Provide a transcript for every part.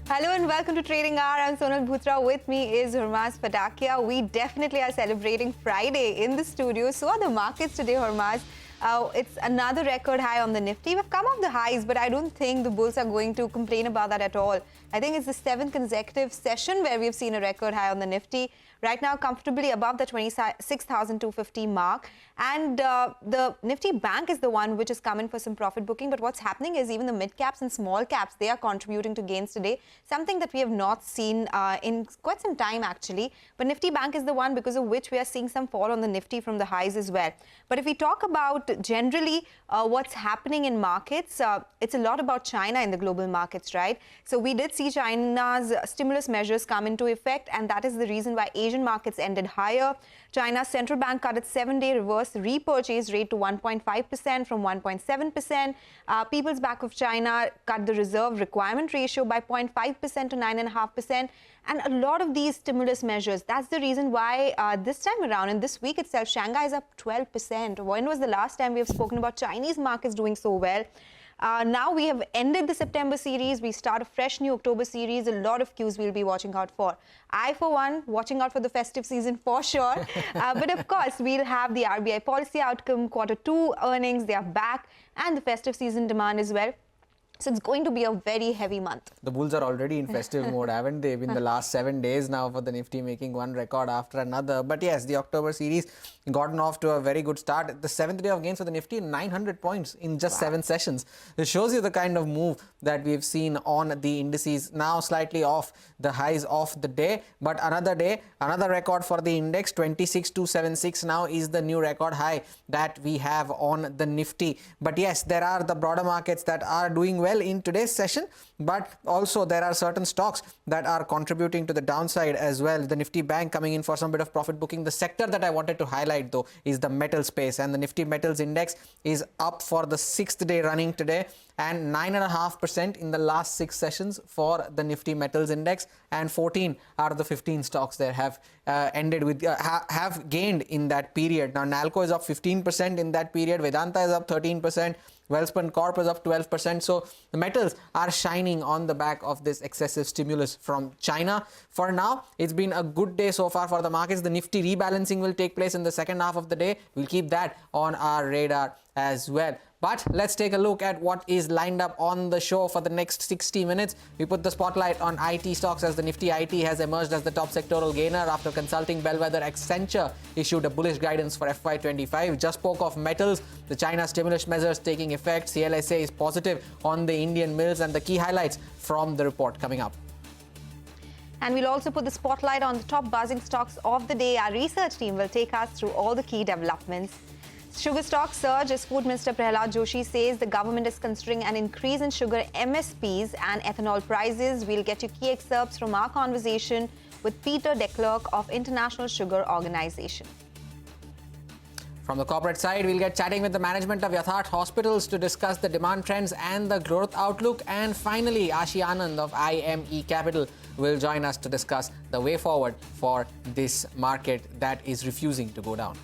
Hello and welcome to Trading Hour. I'm Sonal Bhutra. With me is Hormaz Patakia. We definitely are celebrating Friday in the studio. So are the markets today, Hormaz. It's another record high on the Nifty. We've come off the highs, but I don't think the bulls are going to complain about that at all. I think it's the 7th consecutive session where we've seen a record high on the Nifty. Right now, comfortably above the 26,250 mark. And the Nifty Bank is the one which is coming for some profit booking. But what's happening is even the mid caps and small caps, they are contributing to gains today. Something that we have not seen in quite some time, actually. But Nifty Bank is the one because of which we are seeing some fall on the Nifty from the highs as well. But if we talk about generally what's happening in markets, it's a lot about China in the global markets, right? So we did see China's stimulus measures come into effect, and that is the reason why Asian markets ended higher. China's central bank cut its 7-day reverse repurchase rate to 1.5% from 1.7%. People's Bank of China cut the reserve requirement ratio by 0.5% to 9.5%. And a lot of these stimulus measures, that's the reason why this time around, and this week itself, Shanghai is up 12%. When was the last time we have spoken about Chinese markets doing so well? Now we have ended the September series. We start a fresh new October series. A lot of cues we'll be watching out for. I, for one, watching out for the festive season for sure. But of course, we'll have the RBI policy outcome, Q2 earnings. They are back, and the festive season demand as well. So it's going to be a very heavy month. The bulls are already in festive mode, haven't they? Been the last 7 days now for the Nifty, making one record after another. But yes, the October series gotten off to a very good start. The 7th day of gains for the Nifty, 900 points in just 7 sessions. It shows you the kind of move that we've seen on the indices. Now slightly off the highs of the day, but another day, another record for the index. 26,276 now is the new record high that we have on the Nifty. But yes, there are the broader markets that are doing well in today's session, but also there are certain stocks that are contributing to the downside as well. The Nifty Bank coming in for some bit of profit booking. The sector that I wanted to highlight though is the metal space, and the Nifty Metals Index is up for the 6th day running today, and 9.5% in the last 6 sessions for the Nifty Metals Index, and 14 out of the 15 stocks there have ended with have gained in that period. Now Nalco is up 15% in that period, Vedanta is up 13%, Welspun Corp is up 12%. So the metals are shining on the back of this excessive stimulus from China. For now, it's been a good day so far for the markets. The Nifty rebalancing will take place in the second half of the day. We'll keep that on our radar as well. But let's take a look at what is lined up on the show for the next 60 minutes. We put the spotlight on IT stocks as the Nifty IT has emerged as the top sectoral gainer after consulting bellwether Accenture issued a bullish guidance for FY25. Just spoke of metals, the China stimulus measures taking effect. CLSA is positive on the Indian mills, and the key highlights from the report coming up. And we'll also put the spotlight on the top buzzing stocks of the day. Our research team will take us through all the key developments. Sugar stocks surge as Food Minister Prahlad Joshi says the government is considering an increase in sugar MSPs and ethanol prices. We'll get you key excerpts from our conversation with Peter de Klerk of International Sugar Organization. From the corporate side, we'll get chatting with the management of Yatharth Hospitals to discuss the demand trends and the growth outlook. And finally, Ashi Anand of IME Capital will join us to discuss the way forward for this market that is refusing to go down.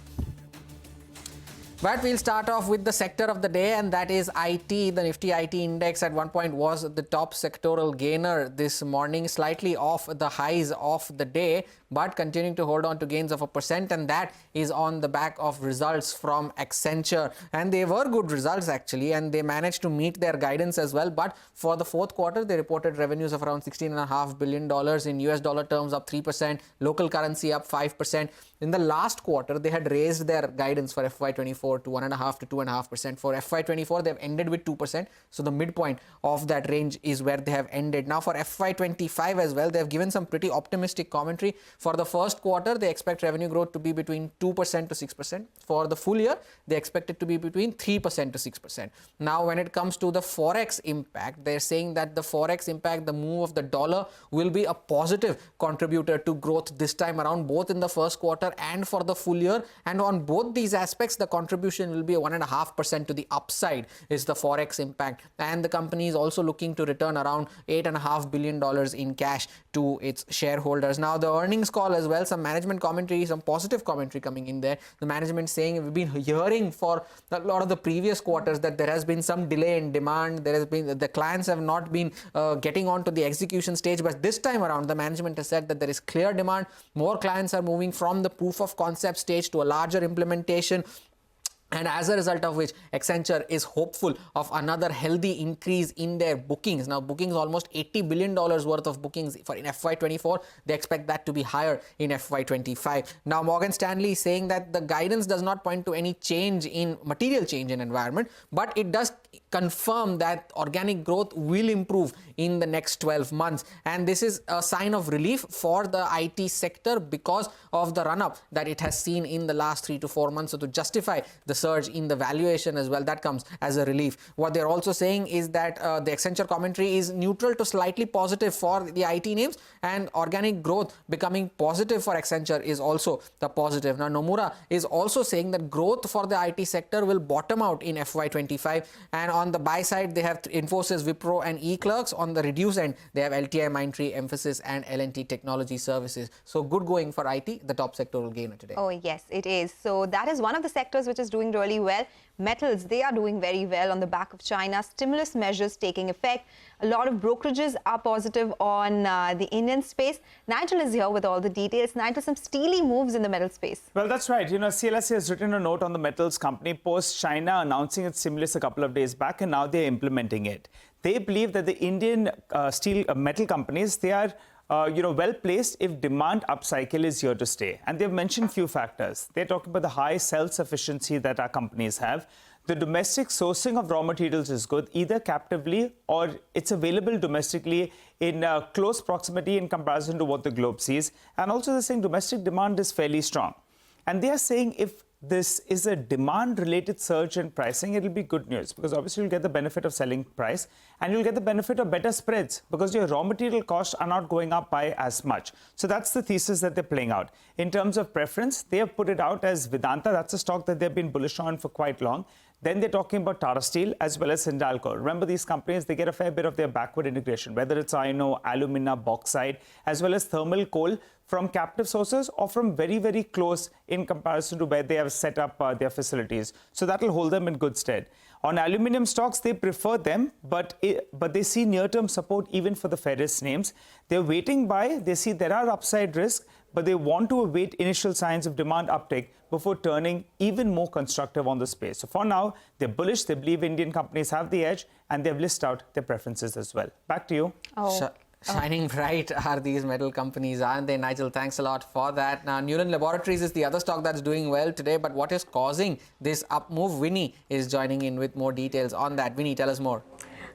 But we'll start off with the sector of the day, and that is IT. The Nifty IT index at one point was the top sectoral gainer this morning, slightly off the highs of the day, but continuing to hold on to gains of 1%, and that is on the back of results from Accenture. And they were good results actually, and they managed to meet their guidance as well. But for the 4th quarter, they reported revenues of around $16.5 billion in US dollar terms, up 3%, local currency up 5%. In the last quarter, they had raised their guidance for FY24 to 1.5% to 2.5%. For FY24, they've ended with 2%. So the midpoint of that range is where they have ended. Now for FY25 as well, they've given some pretty optimistic commentary. For the first quarter, they expect revenue growth to be between 2% to 6%. For the full year, they expect it to be between 3% to 6%. Now, when it comes to the Forex impact, they're saying that the Forex impact, the move of the dollar, will be a positive contributor to growth this time around, both in the first quarter and for the full year. And on both these aspects, the contribution contribution will be 1.5% to the upside is the forex impact, and the company is also looking to return around $8.5 billion in cash to its shareholders. Now the earnings call as well, some management commentary, some positive commentary coming in there. The management saying we've been hearing for a lot of the previous quarters that there has been some delay in demand. There has been, the clients have not been getting on to the execution stage, but this time around the management has said that there is clear demand. More clients are moving from the proof of concept stage to a larger implementation, and as a result of which Accenture is hopeful of another healthy increase in their bookings. Now bookings, almost $80 billion worth of bookings for in FY24. They expect that to be higher in FY25. Now Morgan Stanley is saying that the guidance does not point to any material change in environment, but it does confirm that organic growth will improve in the next 12 months. And this is a sign of relief for the IT sector because of the run-up that it has seen in the last 3 to 4 months. So to justify the surge in the valuation as well, that comes as a relief. What they're also saying is that the Accenture commentary is neutral to slightly positive for the IT names, and organic growth becoming positive for Accenture is also the positive. Now Nomura is also saying that growth for the IT sector will bottom out in FY25, and on the buy side they have Infosys, Wipro and eClerx. On the reduce end they have LTI, Mindtree, Emphasis and L&T Technology Services. So good going for IT, the top sectoral gainer today. Oh yes, it is. So that is one of the sectors which is doing really well. Metals, they are doing very well on the back of China stimulus measures taking effect. A lot of brokerages are positive on the Indian space. Nigel is here with all the details. Nigel, some steely moves in the metal space. Well, that's right. You know, CLSA has written a note on the metals company post China announcing its stimulus a couple of days back, and now they're implementing it. They believe that the Indian metal companies, they are well placed if demand upcycle is here to stay. And they've mentioned few factors. They're talking about the high self-sufficiency that our companies have. The domestic sourcing of raw materials is good, either captively or it's available domestically in close proximity in comparison to what the globe sees. And also they're saying domestic demand is fairly strong. And they are saying if this is a demand-related surge in pricing, it will be good news because obviously you'll get the benefit of selling price and you'll get the benefit of better spreads because your raw material costs are not going up by as much. So that's the thesis that they're playing out. In terms of preference, they have put it out as Vedanta. That's a stock that they've been bullish on for quite long. Then they're talking about Tata Steel as well as Hindalco. Remember, these companies, they get a fair bit of their backward integration, whether it's iron ore, alumina, bauxite, as well as thermal coal from captive sources or from very, very close in comparison to where they have set up their facilities. So that will hold them in good stead. On aluminium stocks, they prefer them, but they see near-term support even for the ferrous names. They're waiting by, they see there are upside risks, but they want to await initial signs of demand uptake before turning even more constructive on the space. So for now, they're bullish. They believe Indian companies have the edge, and they've listed out their preferences as well. Back to you. Shining bright are these metal companies, aren't they, Nigel? Thanks a lot for that. Now, Newland Laboratories is the other stock that's doing well today, but what is causing this up move? Winnie is joining in with more details on that. Winnie, tell us more.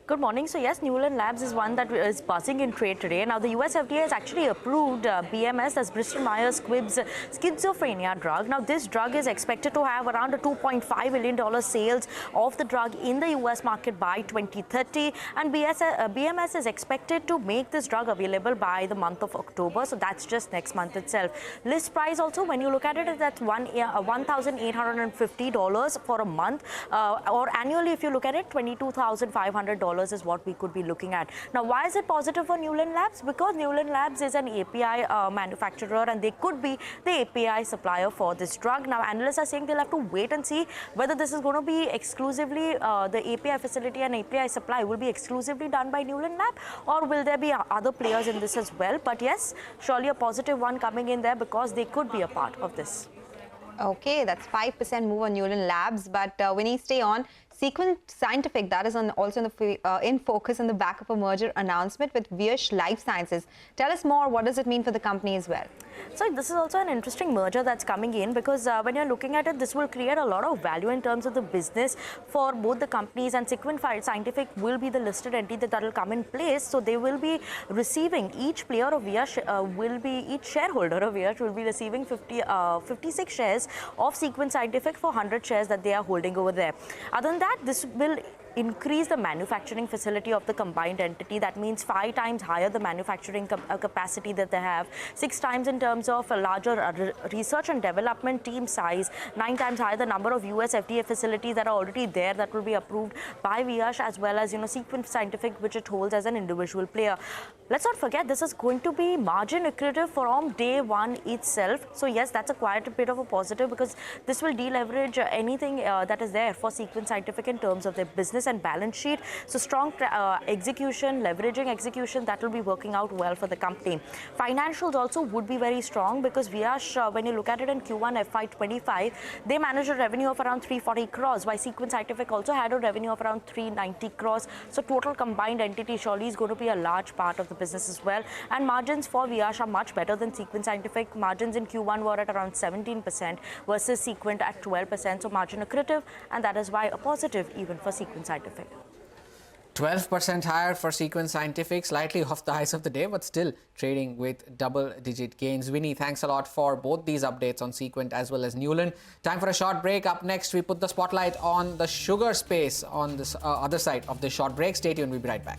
Good morning. So yes, Newland Labs is one that is buzzing in trade today. Now the US FDA has actually approved BMS, that's Bristol Myers Squibb's schizophrenia drug. Now this drug is expected to have around a $2.5 billion sales of the drug in the US market by 2030, and BMS is expected to make this drug available by the month of October. So that's just next month itself. List price also, when you look at it, that's $1,850 for a month, or annually if you look at it, $22,500 is what we could be looking at. Now, why is it positive for Newland Labs? Because Newland Labs is an API manufacturer and they could be the API supplier for this drug. Now, analysts are saying they'll have to wait and see whether this is going to be exclusively, the API facility and API supply will be exclusively done by Newland Lab, or will there be other players in this as well? But yes, surely a positive one coming in there because they could be a part of this. Okay, that's 5% move on Newland Labs, but when you stay on, Sequent Scientific, that is also in focus on the back of a merger announcement with Viyash Life Sciences. Tell us more, what does it mean for the company as well? So this is also an interesting merger that's coming in because when you're looking at it, this will create a lot of value in terms of the business for both the companies, and Sequent Scientific will be the listed entity that will come in place. So they will be receiving, each player of Viyash each shareholder of Viyash will be receiving 56 shares of Sequent Scientific for 100 shares that they are holding over there. Other than that, this will increase the manufacturing facility of the combined entity. That means 5 times higher the manufacturing capacity that they have, 6 times in terms of a larger research and development team size, 9 times higher the number of US FDA facilities that are already there that will be approved by Viyash, as well as Sequent Scientific, which it holds as an individual player. Let's not forget, this is going to be margin accretive from day one itself. So yes, that's quite a bit of a positive, because this will deleverage anything that is there for Sequent Scientific in terms of their business and balance sheet. So strong execution, leveraging execution, that will be working out well for the company. Financials also would be very strong, because Viyash, when you look at it in Q1 FY25, they managed a revenue of around 340 crores, while Sequent Scientific also had a revenue of around 390 crores. So total combined entity surely is going to be a large part of the business as well. And margins for Viyash are much better than Sequent Scientific. Margins in Q1 were at around 17% versus Sequent at 12%. So margin accretive, and that is why a positive even for Sequent Scientific. 12% higher for Sequent Scientific, slightly off the highs of the day, but still trading with double-digit gains. Winnie, thanks a lot for both these updates on Sequent as well as Newland. Time for a short break. Up next, we put the spotlight on the sugar space on this other side of the short break. Stay tuned, we'll be right back.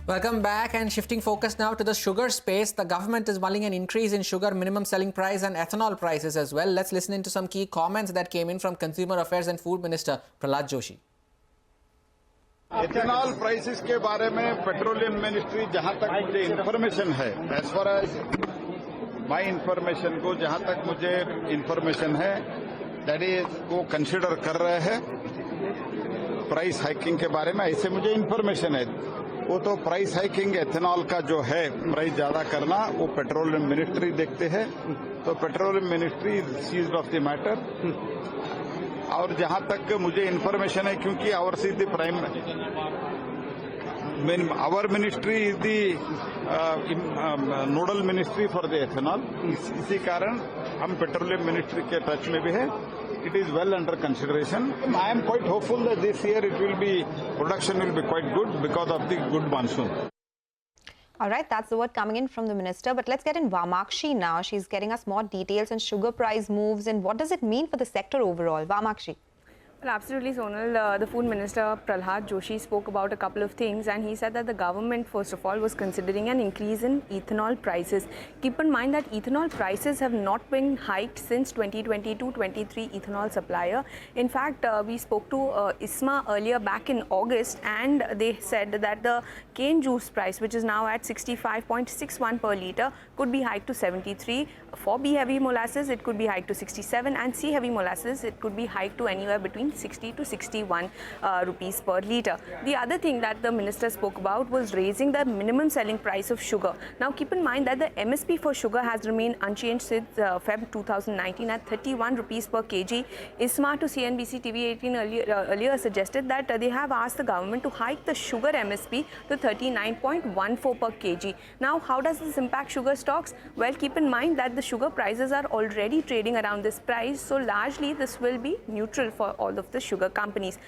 Welcome back, and shifting focus now to the sugar space. The government is mulling an increase in sugar minimum selling price and ethanol prices as well. Let's listen into some key comments that came in from Consumer Affairs and Food Minister Prahlad Joshi. Ethanol prices के बारे में petroleum ministry जहां तक मुझे information है, as far as my information को जहां तक मुझे इंफॉर्मेशन है, दैट इज वो कंसिडर कर रहे हैं प्राइस हाइकिंग के बारे में. ऐसे मुझे इंफॉर्मेशन है. वो तो प्राइस हाइकिंग एथेनॉल का जो है प्राइस ज्यादा करना, वो पेट्रोलियम मिनिस्ट्री देखते हैं. तो petroleum ministry seized of the matter. और जहां तक मुझे इंफॉर्मेशन है, क्योंकि our ministry is the nodal ministry for the ethanol, इसी कारण हम पेट्रोलियम मिनिस्ट्री के टच में भी है. It is well under consideration. I am quite hopeful that this year production will be quite good because of the good monsoon. All right, that's the word coming in from the minister. But let's get in Vamakshi now. She's getting us more details on sugar price moves and what does it mean for the sector overall. Vamakshi. Well, absolutely, Sonal. The Food Minister Prahlad Joshi spoke about a couple of things, and he said that the government, first of all, was considering an increase in ethanol prices. Keep in mind that ethanol prices have not been hiked since 2022-23 ethanol supplier. In fact, we spoke to ISMA earlier back in August, and they said that the cane juice price, which is now at 65.61 per litre, could be hiked to 73. For B heavy molasses, it could be hiked to 67, and C heavy molasses, it could be hiked to anywhere between 60 to 61 rupees per litre. The other thing that the minister spoke about was raising the minimum selling price of sugar. Now keep in mind that the MSP for sugar has remained unchanged since Feb 2019 at 31 rupees per kg. ISMA to CNBC-TV18 earlier suggested that they have asked the government to hike the sugar MSP to 39.14 per kg. Now how does this impact sugar stocks? Well, keep in mind that the sugar prices are already trading around this price, so largely this will be neutral for all of the sugar companies.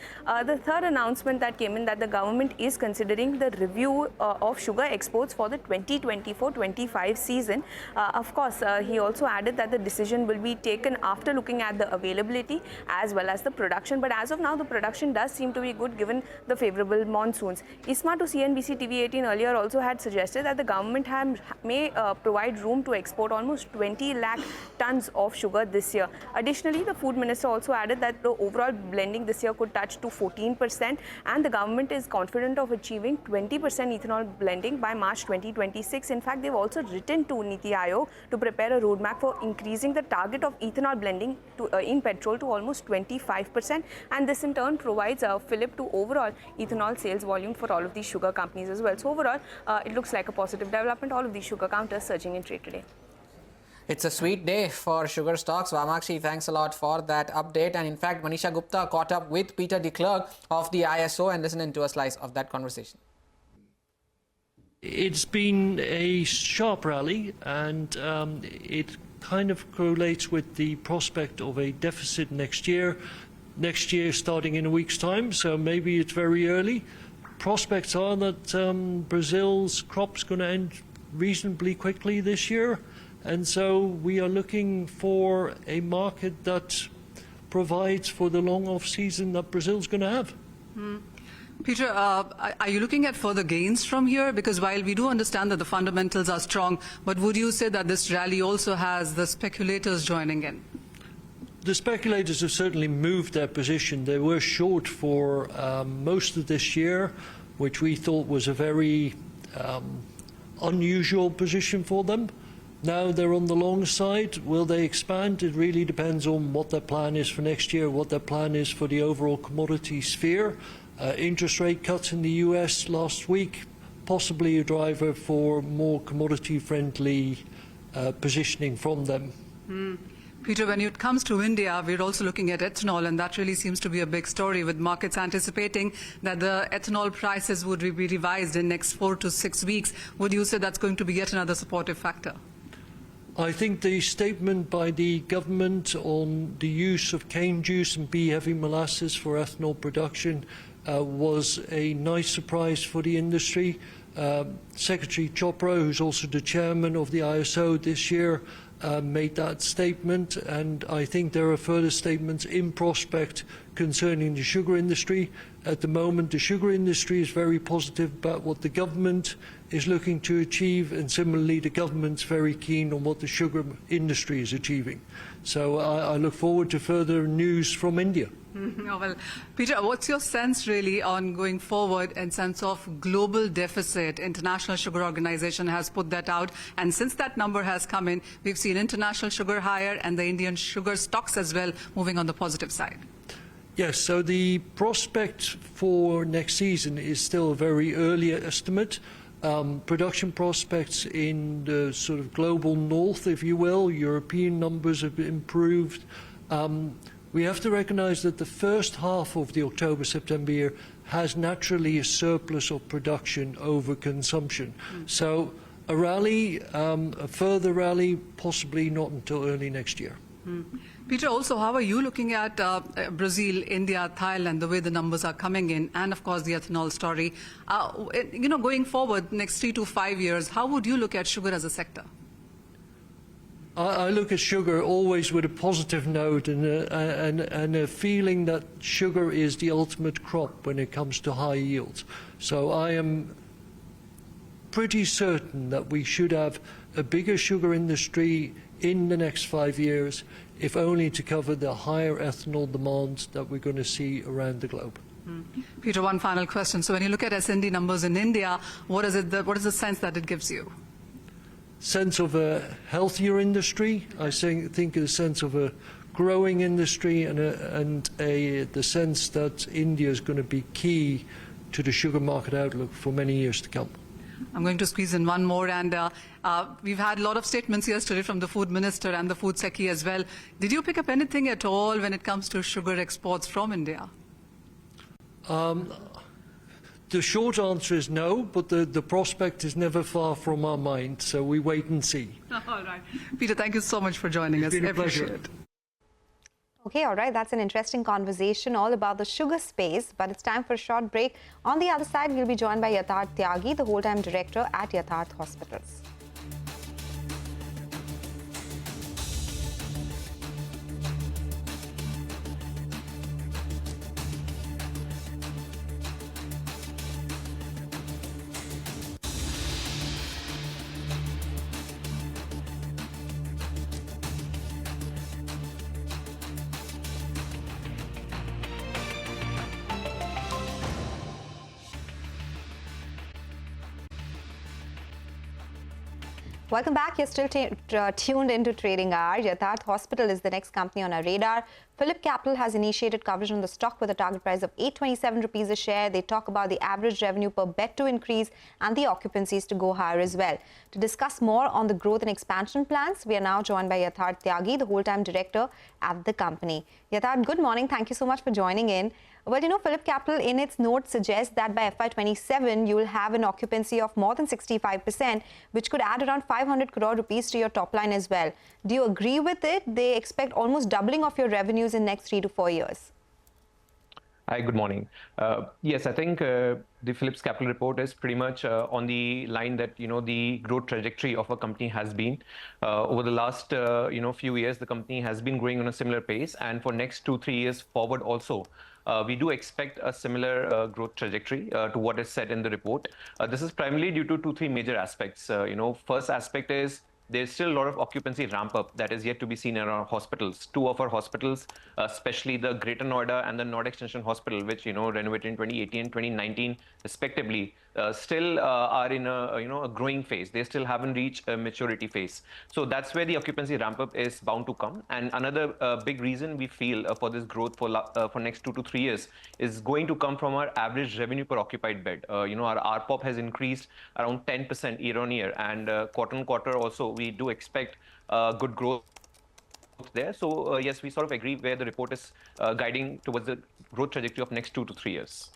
The third announcement that came in, that the government is considering the review of sugar exports for the 2024-25 season. Of course, he also added that the decision will be taken after looking at the availability as well as the production. But as of now, the production does seem to be good given the favorable monsoons. ISMA to CNBC-TV18 earlier also had suggested that the government may provide room to export almost 20 lakh tons of sugar this year. Additionally, the food minister also added that the overall blending this year could touch to 14%, and the government is confident of achieving 20% ethanol blending by March 2026. In fact, they've also written to Niti Aayog to prepare a roadmap for increasing the target of ethanol blending in petrol to almost 25%, and this in turn provides a fillip to overall ethanol sales volume for all of these sugar companies as well. So overall, it looks like a positive development. All of these sugar counters surging in trade today. It's a sweet day for sugar stocks. Vamakshi, thanks a lot for that update. And in fact, Manisha Gupta caught up with Peter de Klerk of the ISO and listened to a slice of that conversation. It's been a sharp rally, and it kind of correlates with the prospect of a deficit next year. Next year starting in a week's time, so maybe it's very early. Prospects are that Brazil's crop's going to end reasonably quickly this year. And so we are looking for a market that provides for the long off-season that Brazil's going to have. Peter, are you looking at further gains from here? Because while we do understand that the fundamentals are strong, but would you say that this rally also has the speculators joining in? The speculators have certainly moved their position. They were short for most of this year, which we thought was a very unusual position for them. Now they're on the long side. Will they expand? It really depends on what their plan is for next year, what their plan is for the overall commodity sphere. Interest rate cuts in the US last week, possibly a driver for more commodity-friendly positioning from them. Peter, when it comes to India, we're also looking at ethanol, and that really seems to be a big story, with markets anticipating that the ethanol prices would be revised in next 4 to 6 weeks. Would you say that's going to be yet another supportive factor? I think the statement by the government on the use of cane juice and B-heavy molasses for ethanol production was a nice surprise for the industry. Secretary Chopra, who's also the chairman of the ISO this year, made that statement, and I think there are further statements in prospect concerning the sugar industry. At the moment, the sugar industry is very positive about what the government is looking to achieve, and similarly the government's very keen on what the sugar industry is achieving. So I look forward to further news from India. Oh, well, Peter, what's your sense really on going forward in sense of global deficit? International Sugar Organization has put that out, and since that number has come in, we've seen international sugar higher and the Indian sugar stocks as well moving on the positive side. Yes, so the prospect for next season is still a very early estimate. Production prospects in the sort of global north, if you will, European numbers have improved. We have to recognise that the first half of the October-September year has naturally a surplus of production over consumption. So a rally, a further rally, possibly not until early next year. Peter, also, how are you looking at Brazil, India, Thailand, the way the numbers are coming in, and of course the ethanol story? Going forward, next 3 to 5 years, how would you look at sugar as a sector? I look at sugar always with a positive note and a feeling that sugar is the ultimate crop when it comes to high yields. So I am pretty certain that we should have a bigger sugar industry in the next 5 years, if only to cover the higher ethanol demands that we're going to see around the globe. Peter, one final question. So when you look at S&D numbers in India, what is the sense that it gives you? Sense of a healthier industry. I think a sense of a growing industry and the sense that India is going to be key to the sugar market outlook for many years to come. I'm going to squeeze in one more, and we've had a lot of statements yesterday from the Food Minister and the Food Secretary as well. Did you pick up anything at all when it comes to sugar exports from India? The short answer is no, but the prospect is never far from our mind, so we wait and see. All right. Peter, thank you so much for joining us. It's been a I appreciate pleasure. it. Okay, all right, that's an interesting conversation all about the sugar space, but it's time for a short break. On the other side, we'll be joined by Yatharth Tyagi, the whole-time director at Yatharth Hospitals. Welcome back. You're still tuned into Trading Hour. Yatharth Hospital is the next company on our radar. Phillip Capital has initiated coverage on the stock with a target price of 827 rupees a share. They talk about the average revenue per bed to increase and the occupancies to go higher as well. To discuss more on the growth and expansion plans, we are now joined by Yatharth Tyagi, the whole-time director at the company. Yatharth, good morning. Thank you so much for joining in. Well, Phillip Capital in its note suggests that by FY27, you will have an occupancy of more than 65%, which could add around 500 crore rupees to your top line as well. Do you agree with it? They expect almost doubling of your revenues in next 3 to 4 years. Hi, good morning. Yes, I think the Phillips Capital report is pretty much on the line that, the growth trajectory of a company has been. Over the last, few years, the company has been growing on a similar pace. And for next 2-3 years forward also, we do expect a similar growth trajectory to what is said in the report. This is primarily due to 2-3 major aspects. First aspect is there's still a lot of occupancy ramp up that is yet to be seen in our hospitals. 2 of our hospitals, especially the Greater Noida and the Noida Extension Hospital, which renovated in 2018 and 2019 respectively, still are in a growing phase. They still haven't reached a maturity phase. So that's where the occupancy ramp up is bound to come. And another big reason we feel for this growth for next 2 to 3 years is going to come from our average revenue per occupied bed. Our RPOP has increased around 10% year on year, and quarter on quarter also we do expect good growth there. So yes, we sort of agree where the report is guiding towards the growth trajectory of next 2 to 3 years.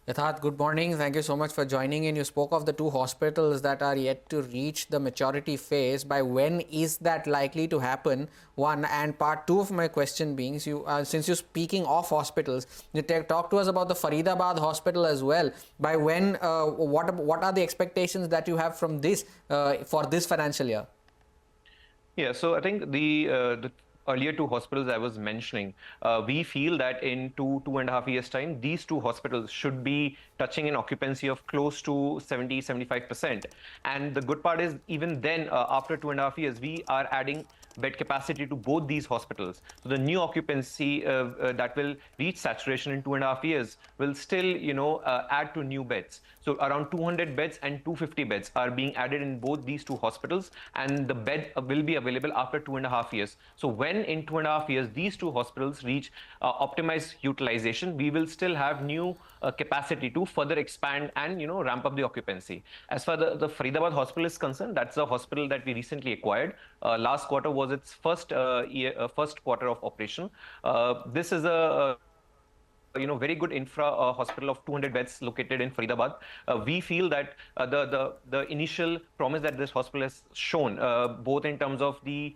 Yatharth, good morning. Thank you so much for joining in. You spoke of the 2 hospitals that are yet to reach the maturity phase. By when is that likely to happen? One, and part 2 of my question being, since you're speaking of hospitals, you talk to us about the Faridabad hospital as well. By when, what are the expectations that you have from this for this financial year? Yeah, so I think the earlier 2 hospitals I was mentioning, we feel that in 2.5 years time, these 2 hospitals should be touching an occupancy of close to 70-75%. And the good part is even then, after 2.5 years, we are adding bed capacity to both these hospitals. So the new occupancy that will reach saturation in 2.5 years will still, add to new beds. So around 200 beds and 250 beds are being added in both these 2 hospitals, and the bed will be available after 2.5 years. So when in 2.5 years these 2 hospitals reach optimized utilization, we will still have new capacity to further expand and ramp up the occupancy. As far as the Faridabad hospital is concerned, that's a hospital that we recently acquired. Last quarter was its first quarter of operation. This is a very good infra hospital of 200 beds located in Faridabad. We feel that the initial promise that this hospital has shown, both in terms of the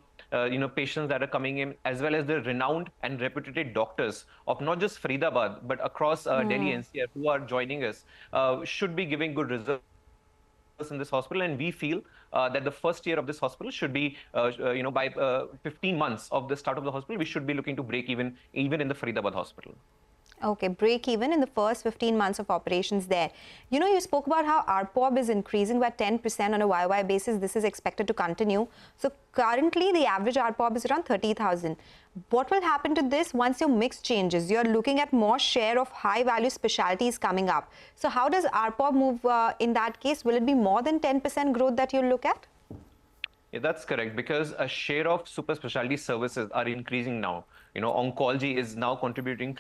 patients that are coming in, as well as the renowned and reputed doctors of not just Faridabad but across Delhi NCR who are joining us, should be giving good results in this hospital. And we feel that the first year of this hospital should be, by 15 months of the start of the hospital, we should be looking to break even in the Faridabad hospital. Okay, break even in the first 15 months of operations there. You spoke about how RPOB is increasing by 10% on a YY basis. This is expected to continue. So currently, the average RPOB is around 30,000. What will happen to this once your mix changes? You're looking at more share of high-value specialties coming up. So how does RPOB move in that case? Will it be more than 10% growth that you look at? Yeah, that's correct, because a share of super specialty services are increasing now. Oncology is now contributing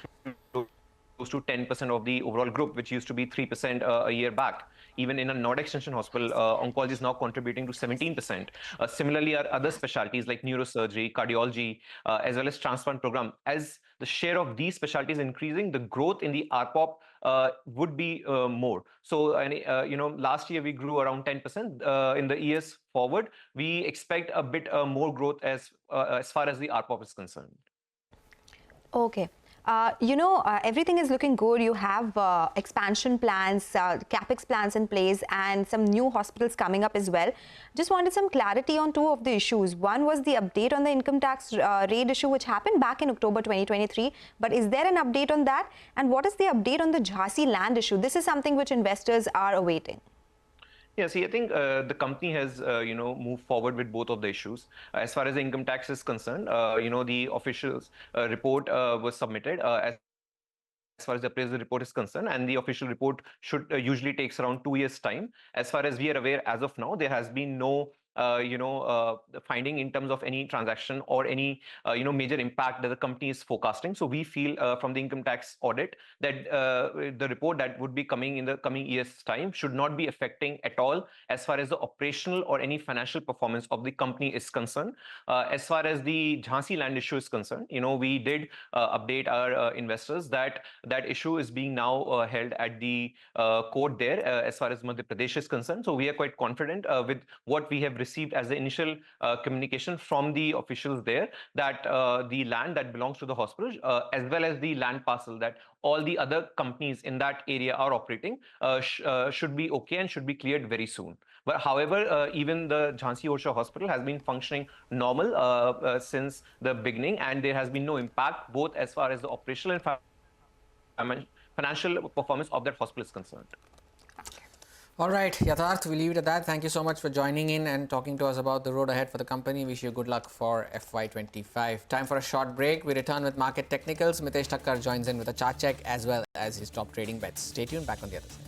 close to 10% of the overall group, which used to be 3% a year back. Even in a Noida Extension Hospital, oncology is now contributing to 17%. Similarly, our other specialties like neurosurgery, cardiology, as well as transplant program, as the share of these specialties increasing, the growth in the RPOP would be more. So, last year we grew around 10%. In the years forward, we expect a bit more growth as far as the RPOP is concerned. Okay. Everything is looking good. You have expansion plans, capex plans in place, and some new hospitals coming up as well. Just wanted some clarity on 2 of the issues. One was the update on the income tax rate issue, which happened back in October 2023. But is there an update on that? And what is the update on the Jhansi land issue? This is something which investors are awaiting. Yeah, see, I think the company has, moved forward with both of the issues. As far as the income tax is concerned, the officials report was submitted. As far as the appraisal report is concerned, and the official report should usually takes around 2 years time. As far as we are aware, as of now, there has been no finding in terms of any transaction or any major impact that the company is forecasting. So we feel from the income tax audit that the report that would be coming in the coming years time should not be affecting at all as far as the operational or any financial performance of the company is concerned. As far as the Jhansi land issue is concerned, we did update our investors that that issue is being now held at the court there as far as Madhya Pradesh is concerned. So we are quite confident with what we have received as the initial communication from the officials there, that the land that belongs to the hospital as well as the land parcel that all the other companies in that area are operating should be okay and should be cleared very soon. But however, even the Jhansi Orchha Hospital has been functioning normal since the beginning, and there has been no impact both as far as the operational and financial performance of that hospital is concerned. All right, Yatharth, we'll leave it at that. Thank you so much for joining in and talking to us about the road ahead for the company. Wish you good luck for FY25. Time for a short break. We return with market technicals. Mitesh Thakkar joins in with a chart check as well as his top trading bets. Stay tuned, back on the other side.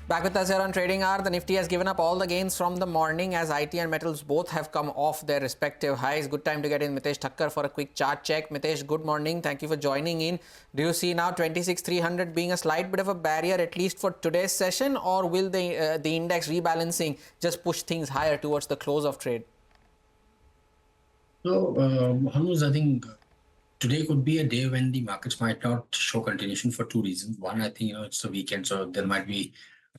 Back with us here on Trading Hour. The Nifty has given up all the gains from the morning as IT and metals both have come off their respective highs. Good time to get in Mitesh Thakkar for a quick chart check. Mitesh, good morning. Thank you for joining in. Do you see now 26,300 being a slight bit of a barrier at least for today's session, or will the index rebalancing just push things higher towards the close of trade? So, Hanuz, I think today could be a day when the markets might not show continuation for two reasons. One, I think it's a weekend, so there might be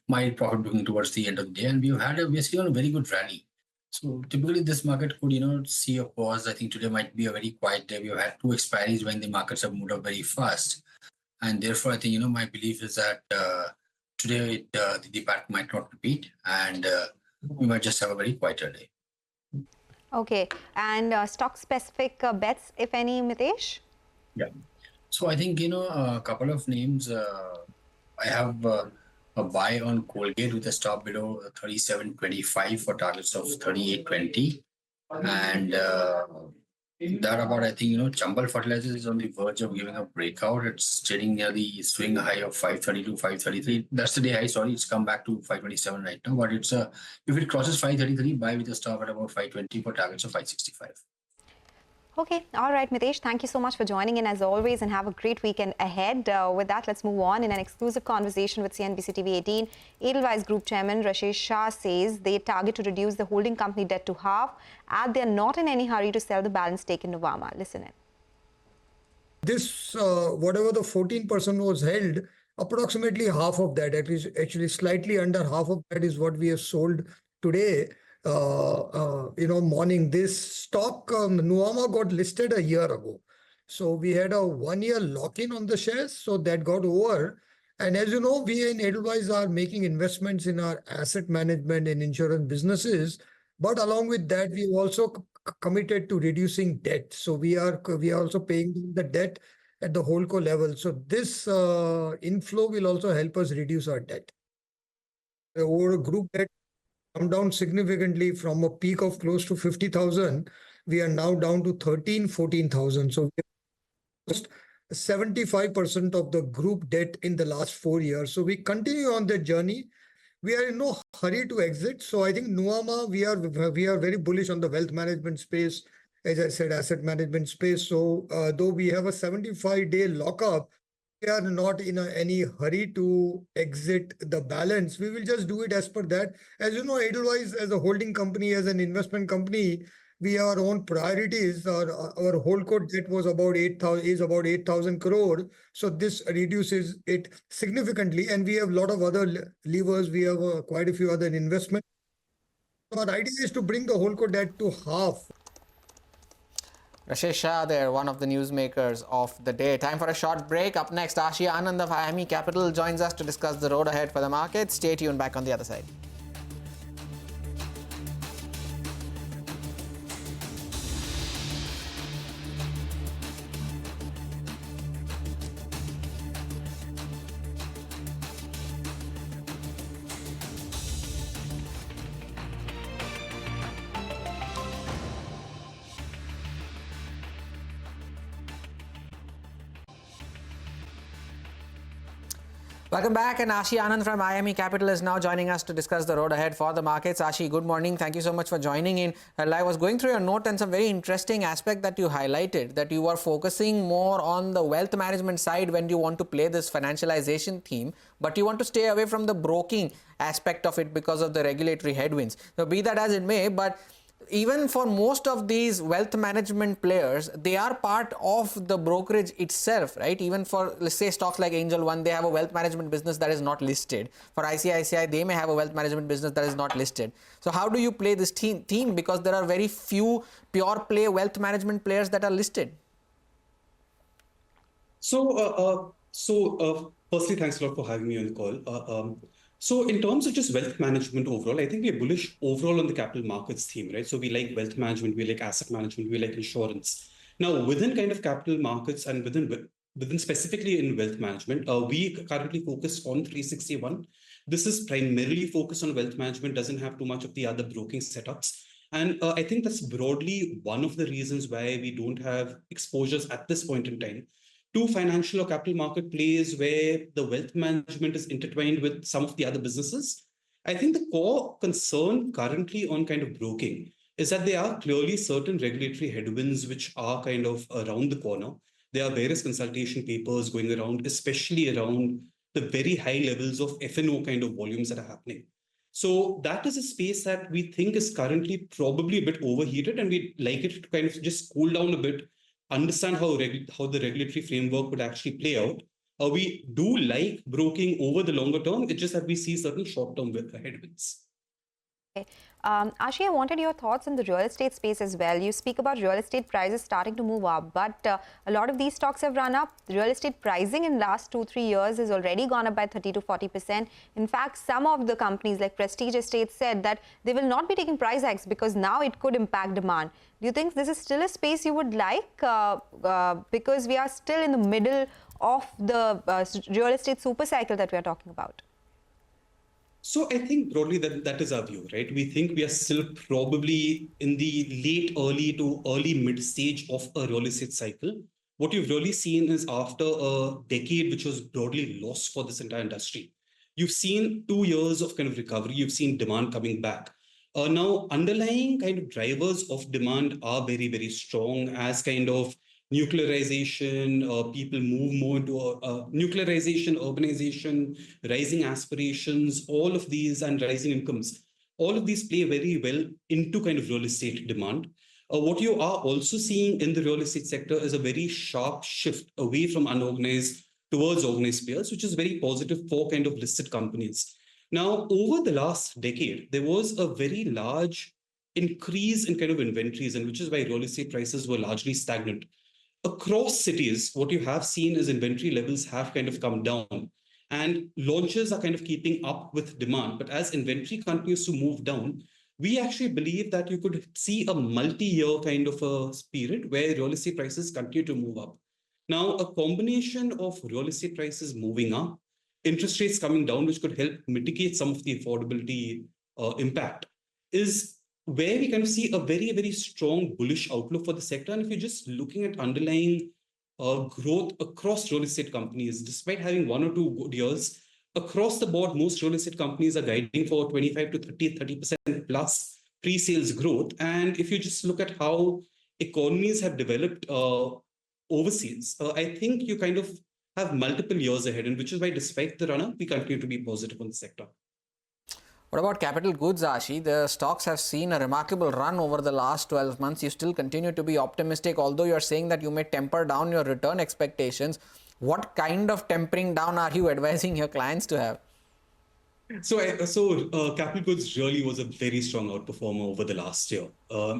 mild profit booking towards the end of the day, and we're still on a very good rally. So typically this market could see a pause. I think today might be a very quiet day. We've had two expiries when the markets have moved up very fast, and therefore I think my belief is that today the pattern might not repeat, and we might just have a very quieter day. Okay, and stock specific bets, if any, Mitesh? Yeah. So I think a couple of names. I have a buy on Colgate with a stop below 37.25 for targets of 38.20, and that about, I think Chambal Fertilizers is on the verge of giving a breakout. It's trading near the swing high of 532, 533. That's the day high. Sorry, it's come back to 527 right now. But it's if it crosses 533, buy with a stop at about 520 for targets of 565. Okay, all right, Mitesh, thank you so much for joining in as always, and have a great weekend ahead. With that, let's move on. In an exclusive conversation with CNBC-TV18, Edelweiss Group Chairman Rashesh Shah says they target to reduce the holding company debt to half, and they're not in any hurry to sell the balance stake in Nuvama. Listen in. This, whatever the 14% was held, approximately half of that, actually slightly under half of that is what we have sold today. Morning. This stock, Nuvama got listed a year ago. So we had a 1-year lock-in on the shares. So that got over. And as you know, we in Edelweiss are making investments in our asset management and insurance businesses. But along with that, we also committed to reducing debt. So we are also paying the debt at the holdco level. So this inflow will also help us reduce our debt. The overall group debt come down significantly from a peak of close to 50,000. We are now down to 14,000. So we lost 75% of the group debt in the last 4 years. So we continue on that journey. We are in no hurry to exit. So I think Nuvama, we are very bullish on the wealth management space, as I said, asset management space. So though we have a 75-day lockup, we are not in any hurry to exit the balance. We will just do it as per that. As you know, Edelweiss as a holding company, as an investment company, we have our own priorities. Our holdco debt was about 8,000 crore. So this reduces it significantly. And we have a lot of other levers. We have quite a few other investments. Our idea is to bring the holdco debt to half. Rashesh Shah there, one of the newsmakers of the day. Time for a short break. Up next, Ashia Anand of IME Capital joins us to discuss the road ahead for the market. Stay tuned, back on the other side. Welcome back, and Ashi Anand from IME Capital is now joining us to discuss the road ahead for the markets. Ashi, good morning. Thank you so much for joining in. I was going through your note and some very interesting aspect that you highlighted, that you are focusing more on the wealth management side when you want to play this financialization theme, but you want to stay away from the broking aspect of it because of the regulatory headwinds. So be that as it may, but even for most of these wealth management players, they are part of the brokerage itself, right? Even for, let's say, stocks like Angel One, they have a wealth management business that is not listed. For ICICI, they may have a wealth management business that is not listed. So how do you play this theme? Because there are very few pure play wealth management players that are listed. So, firstly, thanks a lot for having me on the call. So in terms of just wealth management overall, I think we're bullish overall on the capital markets theme, right? So we like wealth management, we like asset management, we like insurance. Now, within kind of capital markets and within specifically in wealth management, we currently focus on 361. This is primarily focused on wealth management, doesn't have too much of the other broking setups. And I think that's broadly one of the reasons why we don't have exposures at this point in time to financial or capital market plays where the wealth management is intertwined with some of the other businesses. I think the core concern currently on kind of broking is that there are clearly certain regulatory headwinds which are kind of around the corner. There are various consultation papers going around, especially around the very high levels of F&O kind of volumes that are happening. So that is a space that we think is currently probably a bit overheated, and we'd like it to kind of just cool down a bit, understand how the regulatory framework would actually play out. We do like broking over the longer term. It's just that we see certain short-term headwinds. Okay. Ashi, I wanted your thoughts on the real estate space as well. You speak about real estate prices starting to move up, but a lot of these stocks have run up. The real estate pricing in the last 2-3 years has already gone up by 30 to 40%. In fact, some of the companies like Prestige Estates said that they will not be taking price hikes because now it could impact demand. Do you think this is still a space you would like because we are still in the middle of the real estate super cycle that we are talking about? So I think broadly that is our view, right? We think we are still probably in the early to early mid stage of a real estate cycle. What you've really seen is after a decade, which was broadly lost for this entire industry, you've seen 2 years of kind of recovery. You've seen demand coming back. Now, underlying kind of drivers of demand are very, very strong as kind of nuclearization, people move more into nuclearization, urbanization, rising aspirations, all of these, and rising incomes. All of these play very well into kind of real estate demand. What you are also seeing in the real estate sector is a very sharp shift away from unorganized towards organized players, which is very positive for kind of listed companies. Now, over the last decade, there was a very large increase in kind of inventories, and which is why real estate prices were largely stagnant. Across cities, what you have seen is inventory levels have kind of come down, and launches are kind of keeping up with demand. But as inventory continues to move down, we actually believe that you could see a multi-year kind of a period where real estate prices continue to move up. Now, a combination of real estate prices moving up, interest rates coming down, which could help mitigate some of the affordability impact, is where we kind of see a very, very strong bullish outlook for the sector. And if you're just looking at underlying growth across real estate companies, despite having 1 or 2 good years, across the board, most real estate companies are guiding for 25 to 30% plus pre-sales growth. And if you just look at how economies have developed overseas, I think you kind of have multiple years ahead, and which is why despite the run-up, we continue to be positive on the sector. What about capital goods, Ashi? The stocks have seen a remarkable run over the last 12 months. You still continue to be optimistic, although you're saying that you may temper down your return expectations. What kind of tempering down are you advising your clients to have? So capital goods really was a very strong outperformer over the last year.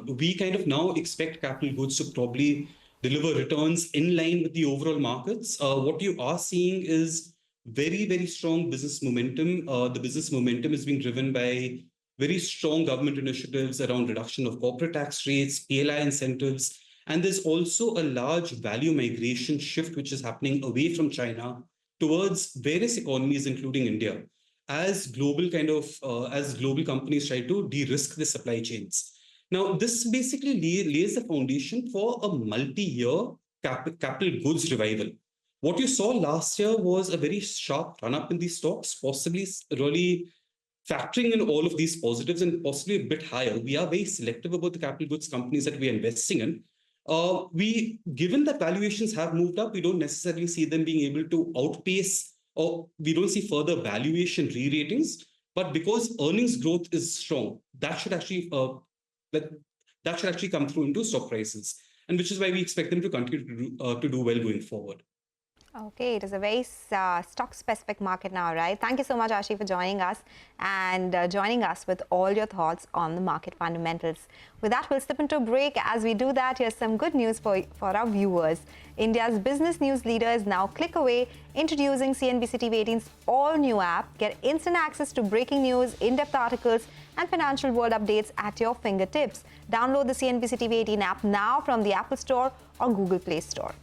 We kind of now expect capital goods to probably deliver returns in line with the overall markets. What you are seeing is very, very strong business momentum. The business momentum is being driven by very strong government initiatives around reduction of corporate tax rates, PLI incentives, and there's also a large value migration shift which is happening away from China towards various economies, including India, as global companies try to de-risk the supply chains. Now, this basically lays the foundation for a multi-year capital goods revival. What you saw last year was a very sharp run-up in these stocks, possibly really factoring in all of these positives and possibly a bit higher. We are very selective about the capital goods companies that we are investing in. Given that valuations have moved up, we don't necessarily see them being able to outpace, or we don't see further valuation re-ratings. But because earnings growth is strong, that should actually come through into stock prices, and which is why we expect them to continue to do well going forward. Okay, it is a very stock-specific market now, right? Thank you so much, Ashi, for joining us and joining us with all your thoughts on the market fundamentals. With that, we'll step into a break. As we do that, here's some good news for our viewers. India's business news leader is now click away, introducing CNBC-TV18's all-new app. Get instant access to breaking news, in-depth articles, and financial world updates at your fingertips. Download the CNBC-TV18 app now from the Apple Store or Google Play Store.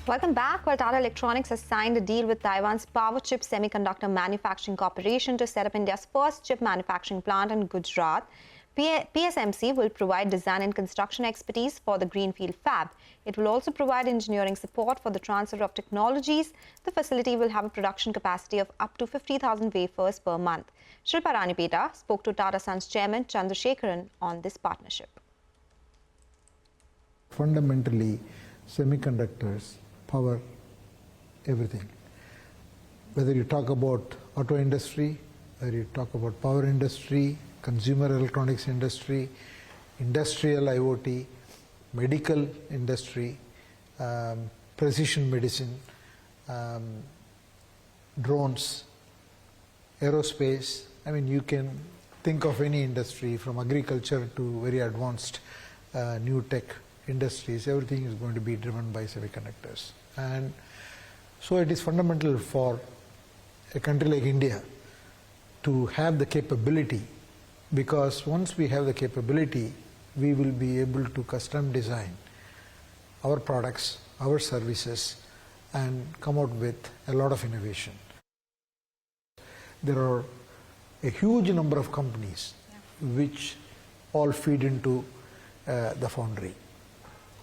Welcome back. Well, Tata Electronics has signed a deal with Taiwan's Power Chip Semiconductor Manufacturing Corporation to set up India's first chip manufacturing plant in Gujarat. PSMC will provide design and construction expertise for the greenfield fab. It will also provide engineering support for the transfer of technologies. The facility will have a production capacity of up to 50,000 wafers per month. Shilpa Ranipeta spoke to Tata Sons chairman Chandrasekaran on this partnership. Fundamentally, semiconductors power everything. Whether you talk about auto industry, whether you talk about power industry, consumer electronics industry, industrial IoT, medical industry, precision medicine, drones, aerospace. I mean, you can think of any industry from agriculture to very advanced new tech industries. Everything is going to be driven by semiconductors. And so it is fundamental for a country like India to have the capability, because once we have the capability, we will be able to custom design our products, our services, and come out with a lot of innovation. There are a huge number of companies which all feed into the foundry.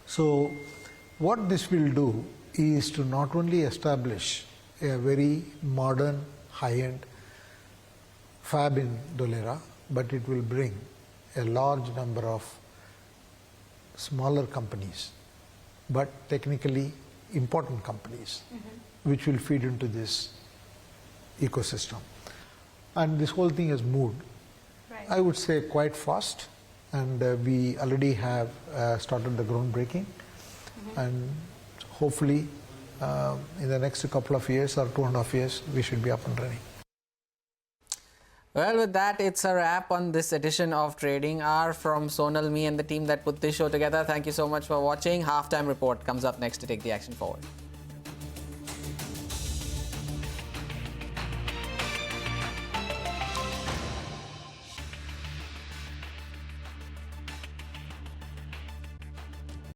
So what this will do is to not only establish a very modern, high-end fab in Dholera, but it will bring a large number of smaller companies, but technically important companies, which will feed into this ecosystem. And this whole thing has moved, I would say, quite fast. And we already have started the groundbreaking, and hopefully in the next couple of years or 2.5 years, we should be up and running. Well, with that, it's a wrap on this edition of Trading Hour. From Sonal, me and the team that put this show together, thank you so much for watching. Halftime report comes up next to take the action forward.